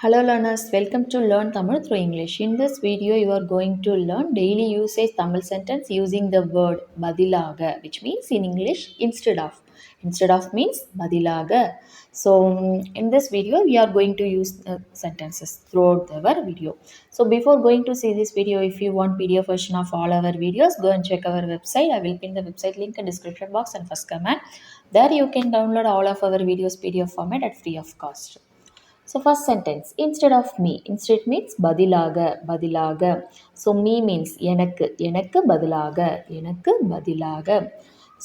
Hello learners, welcome to Learn Tamil through English. In this video, you are going to learn daily usage Tamil sentence using the word badilaga, which means in English instead of. Instead of means badilaga. So in this video, we are going to use sentences throughout our video. So before going to see this video, if you want PDF version of all our videos, go and check our website. I will pin the website link in description box and first comment. There you can download all of our videos PDF format at free of cost. So first sentence, instead of me. Instead means பதிலாக பதிலாக. So me means எனக்கு எனக்கு பதிலாக எனக்கு பதிலாக.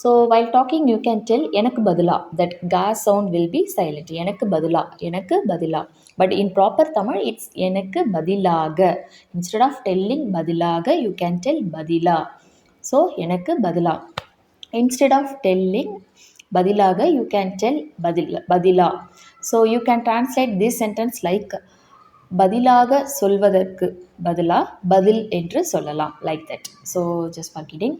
So while talking you can tell எனக்கு பதிலா. That ga sound will be silent. எனக்கு பதிலா எனக்கு பதிலா. But in proper Tamil it's எனக்கு பதிலாக. Instead of telling பதிலாக you can tell பதிலா. So எனக்கு பதிலா. Instead of telling பதிலாக you can tell பதிலா. So you can translate this sentence like பதிலாக சொல்வதற்கு பதிலா பதில் என்று சொல்லலாம், like that. So just for kidding.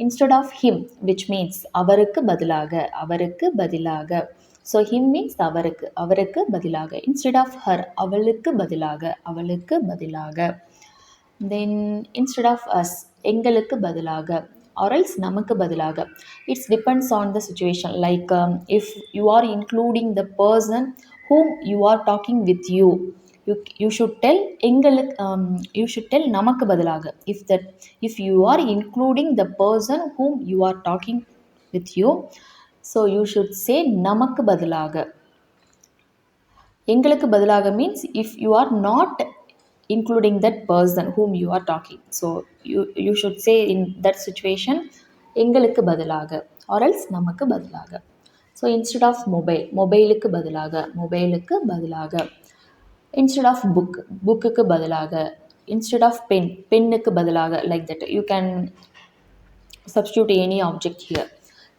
Instead of him, which means அவருக்கு பதிலாக அவருக்கு பதிலாக. So him means அவருக்கு அவருக்கு பதிலாக. Instead of her, அவளுக்கு பதிலாக அவளுக்கு பதிலாக. Then instead of us, எங்களுக்கு பதிலாக or else நமக்கு பதிலாக. It depends on the situation, like if you are including the person whom you are talking with you should tell எங்களுக்கு you should tell நமக்கு பதிலாக. If you are including the person whom you are talking with you, so you should say நமக்கு பதிலாக. எங்களுக்கு பதிலாக means if you are not including that person whom you are talking, so you should say in that situation எங்களுக்கு பதிலாக or else நமக்கு பதிலாக. So instead of மொபைலுக்கு பதிலாக மொபைலுக்கு பதிலாக. Instead of புக்குக்கு பதிலாக. Instead of பென்னுக்கு பதிலாக, like that. You can substitute any object here.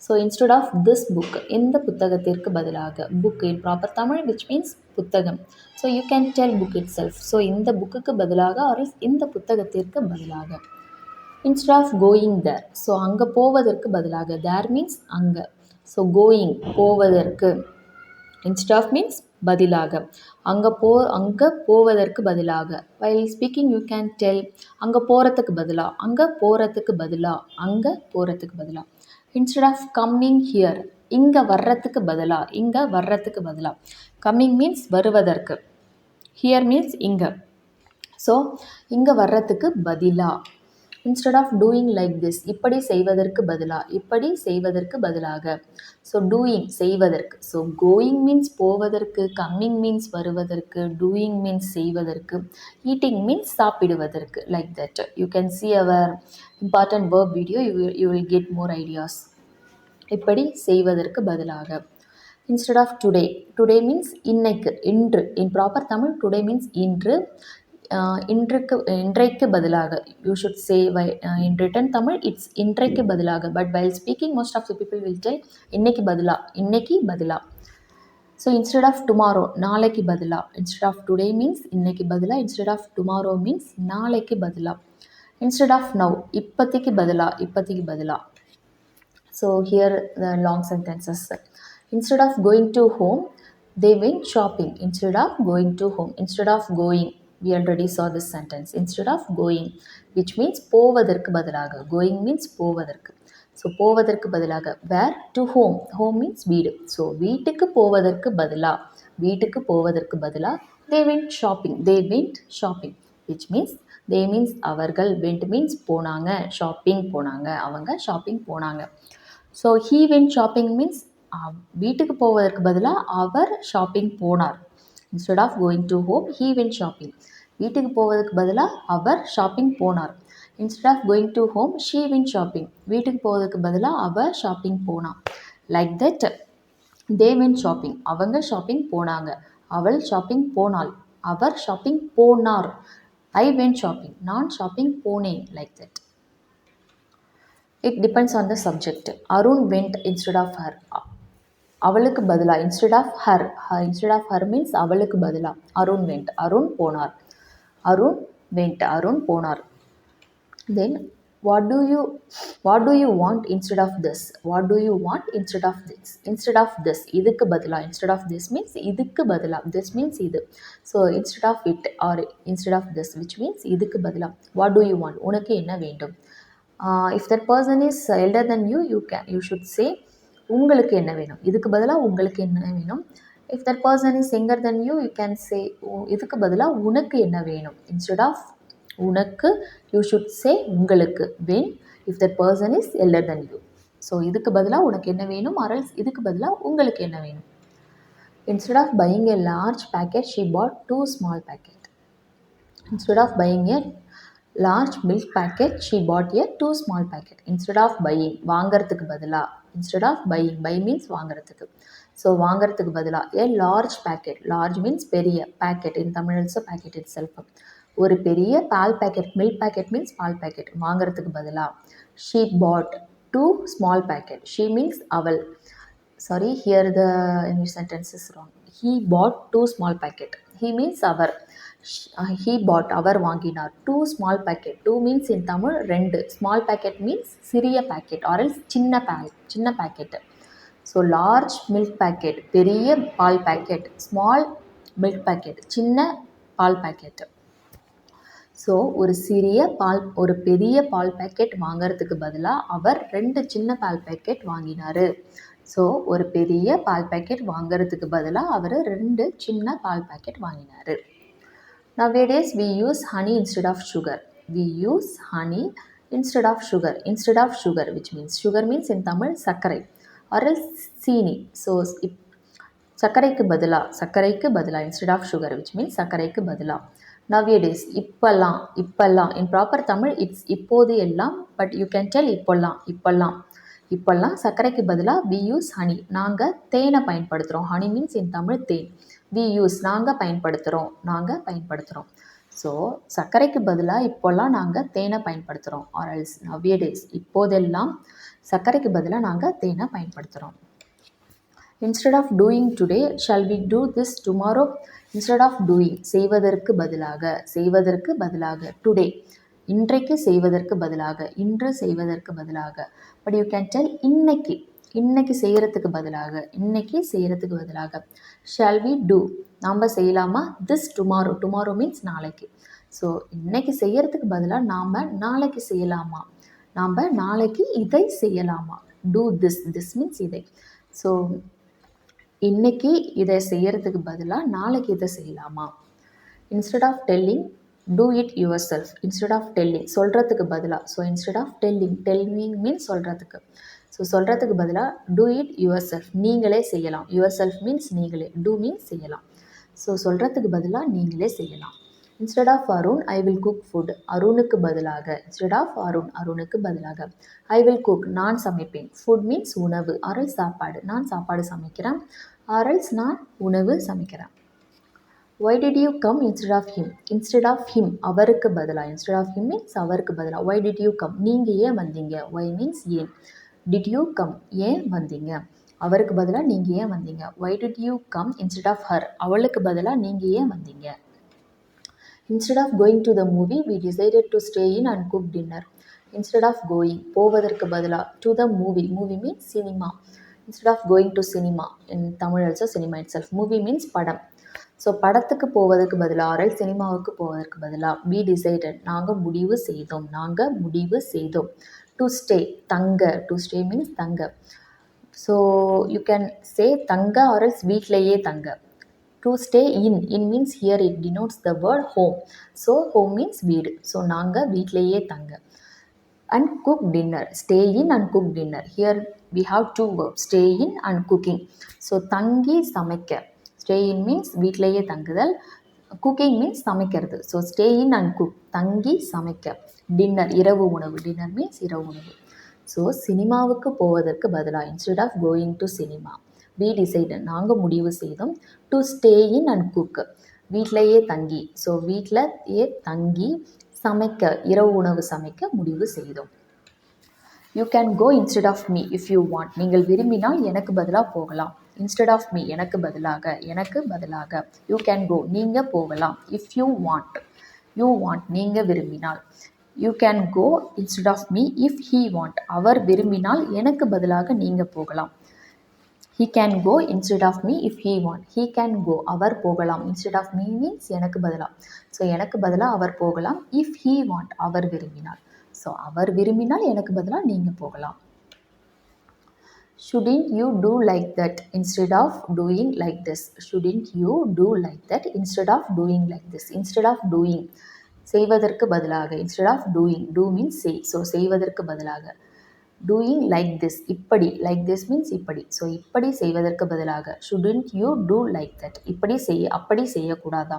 So instead of this book, இந்த புத்தகத்திற்கு பதிலாக. Book in proper Tamil, which means புத்தகம். So you can tell book itself. So இந்த புக்குக்கு பதிலாக or else இந்த புத்தகத்திற்கு பதிலாக. Instead of going there, so அங்கே போவதற்கு பதிலாக. There means அங்கே. So going போவதற்கு. Instead of means பதிலாக. அங்கே போவதற்கு பதிலாக. While speaking you can tell அங்கே போகிறதுக்கு பதிலா அங்கே போகிறதுக்கு பதிலா அங்கே போகிறதுக்கு பதிலா. Instead of coming here, இங்கே வர்றதுக்கு பதிலா இங்கே வர்றதுக்கு பதிலா. Coming means வருவதற்கு. Here means இங்கே. So இங்கே வர்றதுக்கு பதிலா. Instead of doing like this, இப்படி செய்வதற்கு பதிலா இப்படி செய்வதற்கு பதிலாக. So doing செய்வதற்கு. So going means போவதற்கு, coming means வருவதற்கு, doing means செய்வதற்கு, eating means சாப்பிடுவதற்கு, like that. You can see our important verb video, you will get more ideas. இப்படி செய்வதற்கு பதிலாக. Instead of today means இன்னைக்கு இன்று. In proper Tamil today means இன்று. இன்றைக்கு பதிலாக. You should say in written Tamil it's இன்றைக்கு பதிலாக, but while speaking most of the people will tell இன்னைக்கு பதிலா இன்னைக்கு பதிலா. So instead of tomorrow, நாளைக்கு பதிலா. Instead of today means இன்னைக்கு பதிலா. Instead of tomorrow means நாளைக்கு பதிலா. Instead of now, இப்பத்திக்கு பதிலா இப்பத்திக்கு பதிலா. So here the long sentences. Instead of going to home, they went shopping. Instead of going to home. Instead of going, we already saw this sentence. Instead of going, which means போவதற்கு பதிலாக. Going means போவதற்கு. So போவதற்கு பதிலாக. Where? To home. Home means வீடு. So வீட்டுக்கு போவதற்கு பதிலா வீட்டுக்கு போவதற்கு பதிலா they went shopping. They went shopping, which means they means அவர்கள், went means போனாங்க, shopping போனாங்க, அவங்க shopping போனாங்க. So he went shopping means வீட்டுக்கு போவதற்கு பதிலாக அவர் ஷாப்பிங் போனார். Instead of going to home, he went shopping. வீட்டுக்கு போவதற்கு பதிலாக அவர் ஷாப்பிங் போனார். Instead of going to home, she went shopping. வீட்டுக்கு போவதற்கு பதிலாக அவர் ஷாப்பிங் போனார். Like that, they went shopping. அவங்க ஷாப்பிங் போனாங்க, அவள் ஷாப்பிங் போனாள், அவர் ஷாப்பிங் போனார். I went shopping. நான் ஷாப்பிங் போனேன், like that. It depends on the subject. Arun went instead of her. அவளுக்கு பதிலா. Instead of her. Instead of her means அவளுக்கு பதிலா. Arun went. அருண் போனார். அருண் went. அருண் போனார். Then what do you want instead of this? What do you want instead of this? Instead of this, இதுக்கு பதிலா. Instead of this means இதுக்கு பதிலா. This means இது. So instead of it or instead of this, which means இதுக்கு பதிலா. What do you want? உனக்கு என்ன வேண்டும்? If that person is elder than you, you should say உங்களுக்கு என்ன வேணும். இதுக்கு பதிலா உங்களுக்கு என்ன வேணும். If that person is younger than you, you can say இதுக்கு பதிலா உனக்கு என்ன வேணும். Instead of உனக்கு, you should say உங்களுக்கு. When if that person is elder than you. So இதுக்கு பதிலாக உனக்கு என்ன வேணும், or else இதுக்கு பதிலாக உங்களுக்கு என்ன வேணும். Instead of buying a large packet, she bought 2 small packet. Instead of buying a large milk packet, she bought a 2 small packet. Instead of buying, வாங்கிறதுக்கு பதிலாக. Instead of buying, buy means வாங்கிறதுக்கு. So வாங்கிறதுக்கு பதிலாக a large packet. Large means பெரிய, packet in Tamil also packet itself. ஒரு பெரிய பால் packet, milk packet means பால் packet வாங்கிறதுக்கு பதிலாக she bought 2 small packet. She means அவள். Sorry, here the English sentence is wrong. He bought 2 small packet. He means our. He bought, அவர் வாங்கினார் 2 small packet. 2 means in Tamil 2. Small packet means சிறிய packet or else சின்ன packet. So large milk packet, பெரிய பால் packet. Small milk packet, சின்ன பால் packet. So ஒரு பெரிய பால் packet வாங்கிறதுக்கு பதிலாக அவர் 2 சின்ன பால் பேக்கெட் வாங்கினார். ஸோ ஒரு பெரிய பால் பேக்கெட் வாங்கிறதுக்கு பதிலாக அவர் 2 சின்ன பால் பேக்கெட் வாங்கினார். Nowadays we use honey instead of sugar. We use honey instead of sugar. Instead of sugar, which means sugar means in Tamil சர்க்கரை or else சீனி. ஸோ சர்க்கரைக்கு பதிலாக instead of sugar, which means சர்க்கரைக்கு பதிலாக. Nowadays, இப்பெல்லாம் in proper Tamil it's இப்போது எல்லாம், but you can tell இப்பெல்லாம் சர்க்கரைக்கு பதிலாக we use honey. நாங்கள் தேனை பயன்படுத்துகிறோம். honey means in Tamil than. we use நாங்கள் பயன்படுத்துகிறோம். ஸோ சர்க்கரைக்கு பதிலாக இப்போல்லாம் நாங்கள் தேனை பயன்படுத்துகிறோம். or else nowadays, இப்போதெல்லாம் சர்க்கரைக்கு பதிலாக நாங்கள் தேனை பயன்படுத்துகிறோம். Instead of doing today, shall we do this tomorrow? Instead of doing, செய்வதற்கு பதிலாக today, இன்றைக்கு செய்வதற்கு பதிலாக, இன்று செய்வதற்கு பதிலாக. But you can tell இன்னைக்கு செய்கிறதுக்கு பதிலாக. Shall we do, நாம் செய்யலாமா? This tomorrow means நாளைக்கு. ஸோ இன்னைக்கு செய்கிறதுக்கு பதிலாக நாம் நாளைக்கு செய்யலாமா? நாம் நாளைக்கு இதை செய்யலாமா? Do this means இதை. ஸோ இன்னைக்கு இதை செய்யறதுக்கு பதிலாக நாளைக்கு இதை செய்யலாமா? Instead of telling, do it yourself. Instead of telling, சொல்கிறதுக்கு பதிலாக. So instead of telling means சொல்கிறதுக்கு. ஸோ சொல்கிறதுக்கு பதிலாக do it yourself, நீங்களே செய்யலாம். yourself means நீங்களே, do means செய்யலாம். ஸோ சொல்கிறதுக்கு பதிலாக நீங்களே செய்யலாம். Instead of Arun, I will cook food. அருணுக்கு பதிலாக. Instead of அருணுக்கு பதிலாக I will cook, நான் சமைப்பேன். Food means உணவு or else சாப்பாடு. நான் சாப்பாடு சமைக்கிறேன் or else நான் உணவு சமைக்கிறேன். Why did you come instead of him? Instead of him, அவருக்கு பதிலாக. Instead of him means அவருக்கு பதிலாக. Why did you come? நீங்கள் ஏன் வந்தீங்க? Why means ஏன். Did you come, ஏன் வந்தீங்க? அவருக்கு பதிலாக நீங்கள் ஏன் வந்தீங்க? Why did you come instead of her? அவளுக்கு பதிலாக நீங்கள் ஏன் வந்தீங்க? Instead of going to the movie, we decided to stay in and cook dinner. Instead of going, போவதற்கு பதிலாக to the movie means cinema. Instead of going to cinema, in Tamil also cinema itself. Movie means படம். So படத்துக்கு போவதற்கு பதிலாக or else சினிமாவுக்கு போவதற்கு பதிலாக we decided, நாங்கள் முடிவு செய்தோம். To stay, தங்க. To stay means தங்க. ஸோ you can say தங்க or else வீட்டிலேயே தங்க. To stay in means here it denotes the word home. So home means வீடு. ஸோ நாங்கள் வீட்டிலேயே தங்க. And cook dinner, stay in and cook dinner. Here we have 2 verbs, stay in and cooking. So தங்கி சமைக்க. Stay in means வீட்டிலேயே தங்குதல். Cooking means சமைக்கிறது. So stay in and cook, தங்கி சமைக்க. Dinner, இரவு உணவு. Dinner means இரவு உணவு. ஸோ சினிமாவுக்கு போவதற்கு பதிலாக instead of going to cinema, we decided, நாங்கள் முடிவு செய்தோம் to stay in and cook, வீட்டிலேயே தங்கி. ஸோ வீட்டிலேயே தங்கி சமைக்க, இரவு உணவு சமைக்க முடிவு செய்தோம். You can go instead of me if you want. நீங்கள் விரும்பினால் எனக்கு பதிலாக போகலாம். Instead of me, எனக்கு பதிலாக. You can go, நீங்கள் போகலாம். If you want, நீங்கள் விரும்பினால். You can go instead of me if he want. அவர் விரும்பினால் எனக்கு பதிலாக நீங்கள் போகலாம். he can go instead of me if he want. he can go அவர் போகலாம். instead of me means எனக்கு பதிலாக. ஸோ எனக்கு பதிலாக அவர் போகலாம். if he want அவர் விரும்பினால். ஸோ அவர் விரும்பினால் எனக்கு பதிலாக நீங்கள் போகலாம். shouldn't you do like that instead of doing like this. shouldn't you do like that instead of doing like this. instead of doing செய்வதற்கு பதிலாக. instead of doing. do means say. So செய்வதற்கு பதிலாக. Doing like this இப்படி. Like this means இப்படி. So இப்படி செய்வதற்கு பதிலாக shouldn't you do like that. இப்படி அப்படி செய்யக்கூடாதா.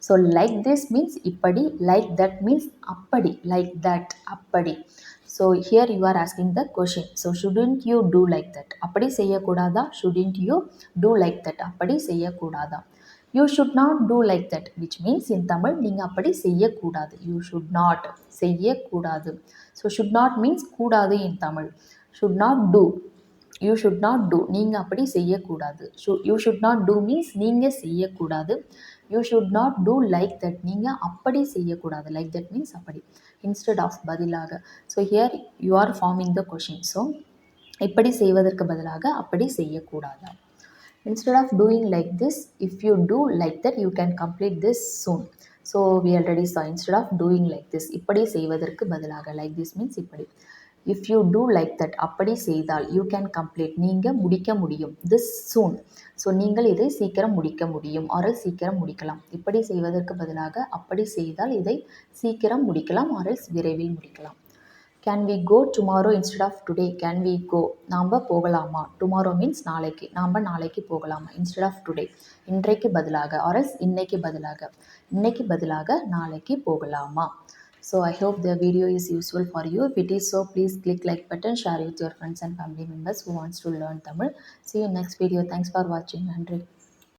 ஸோ லைக் திஸ் மீன்ஸ் இப்படி. லைக் தட் மீன்ஸ் அப்படி. லைக் தட் அப்படி. So here you are asking the question. So shouldn't you do like that அப்படி செய்யக்கூடாதா. Shouldn't you do like that அப்படி செய்யக்கூடாதா. You should not do like that which means இன் தமிழ் நீங்கள் அப்படி செய்யக்கூடாது. You should not செய்யக்கூடாது. So should not means கூடாது in Tamil. Should not do. You should not do நீங்கள் அப்படி செய்யக்கூடாது. You should not do means நீங்கள் செய்யக்கூடாது. You should not do like that நீங்கள் அப்படி செய்யக்கூடாது. லைக் தட் மீன்ஸ் அப்படி. இன்ஸ்டெட் ஆஃப் பதிலாக. So here you are forming the question. So இப்படி செய்வதற்கு பதிலாக அப்படி செய்யக்கூடாது. Instead of doing like this, if you do like that, you can complete this soon. So we already saw instead of doing like this. இப்படி செய்வதற்கு பதிலாக. Like this means இப்படி. If you do like that, அப்படி செய்தால் you can complete. நீங்கள் முடிக்க முடியும். This soon. So நீங்கள் இதை சீக்கிரம் முடிக்க முடியும். or சீக்கிரம் முடிக்கலாம். இப்படி செய்வதற்கு பதிலாக அப்படி செய்தால் இதை சீக்கிரம் முடிக்கலாம். or விரைவில் முடிக்கலாம். Can we go tomorrow instead of today. Can we go நாம் போகலாமா. டுமாரோ மீன்ஸ் நாளைக்கு. நாம் நாளைக்கு போகலாமா. இன்ஸ்டெட் ஆஃப் டுடே இன்றைக்கு பதிலாக. ஆர்எஸ் இன்னைக்கு பதிலாக. இன்னைக்கு பதிலாக நாளைக்கு போகலாமா. So I hope the video is useful for you. If it is so, please click like button, share with your friends and family members who wants to learn Tamil. See you next video. Thanks for watching. நன்றி.